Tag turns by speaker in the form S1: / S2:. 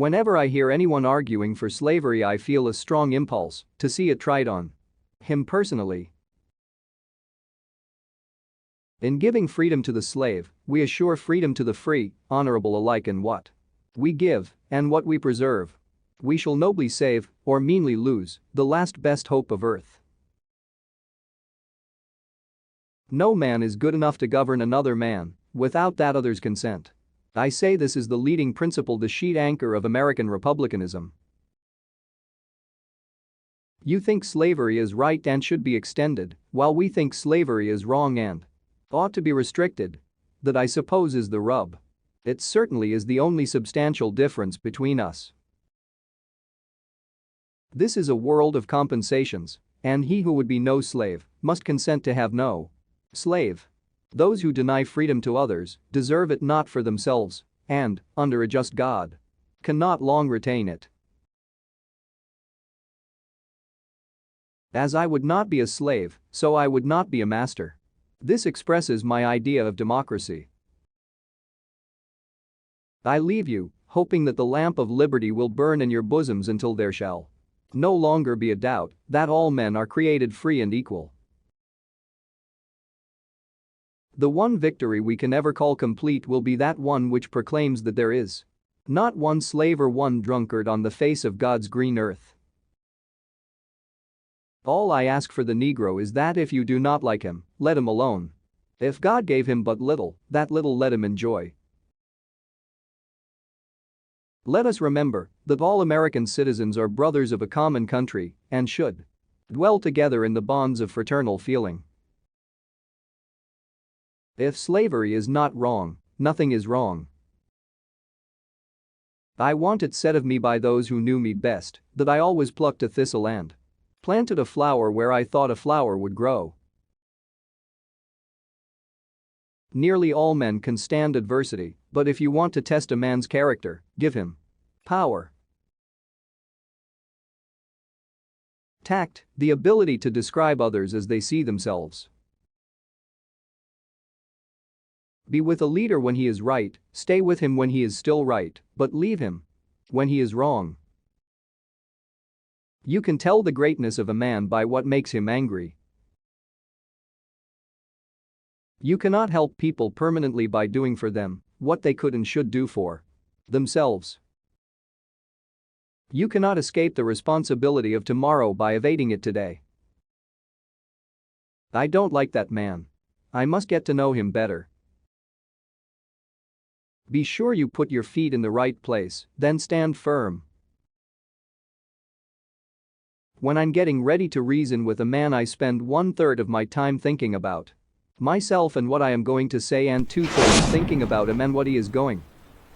S1: Whenever I hear anyone arguing for slavery, I feel a strong impulse to see it tried on him personally. In giving freedom to the slave, we assure freedom to the free, honorable alike in what we give and what we preserve. We shall nobly save, or meanly lose, the last best hope of earth. No man is good enough to govern another man without that other's consent. I say this is the leading principle, the sheet anchor of American republicanism. You think slavery is right and should be extended, while we think slavery is wrong and ought to be restricted. That, I suppose, is the rub. It certainly is the only substantial difference between us. This is a world of compensations, and he who would be no slave must consent to have no slave. Those who deny freedom to others deserve it not for themselves, and, under a just God, cannot long retain it. As I would not be a slave, so I would not be a master. This expresses my idea of democracy. I leave you, hoping that the lamp of liberty will burn in your bosoms until there shall no longer be a doubt that all men are created free and equal. The one victory we can ever call complete will be that one which proclaims that there is not one slave or one drunkard on the face of God's green earth. All I ask for the Negro is that if you do not like him, let him alone. If God gave him but little, that little let him enjoy. Let us remember that all American citizens are brothers of a common country and should dwell together in the bonds of fraternal feeling. If slavery is not wrong, nothing is wrong. I want it said of me by those who knew me best that I always plucked a thistle and planted a flower where I thought a flower would grow. Nearly all men can stand adversity, but if you want to test a man's character, give him power. Tact, the ability to describe others as they see themselves. Be with a leader when he is right, stay with him when he is still right, but leave him when he is wrong. You can tell the greatness of a man by what makes him angry. You cannot help people permanently by doing for them what they could and should do for themselves. You cannot escape the responsibility of tomorrow by evading it today. I don't like that man. I must get to know him better. Be sure you put your feet in the right place, then stand firm. When I'm getting ready to reason with a man, I spend 1/3 of my time thinking about myself and what I am going to say, and 2/3 thinking about him and what he is going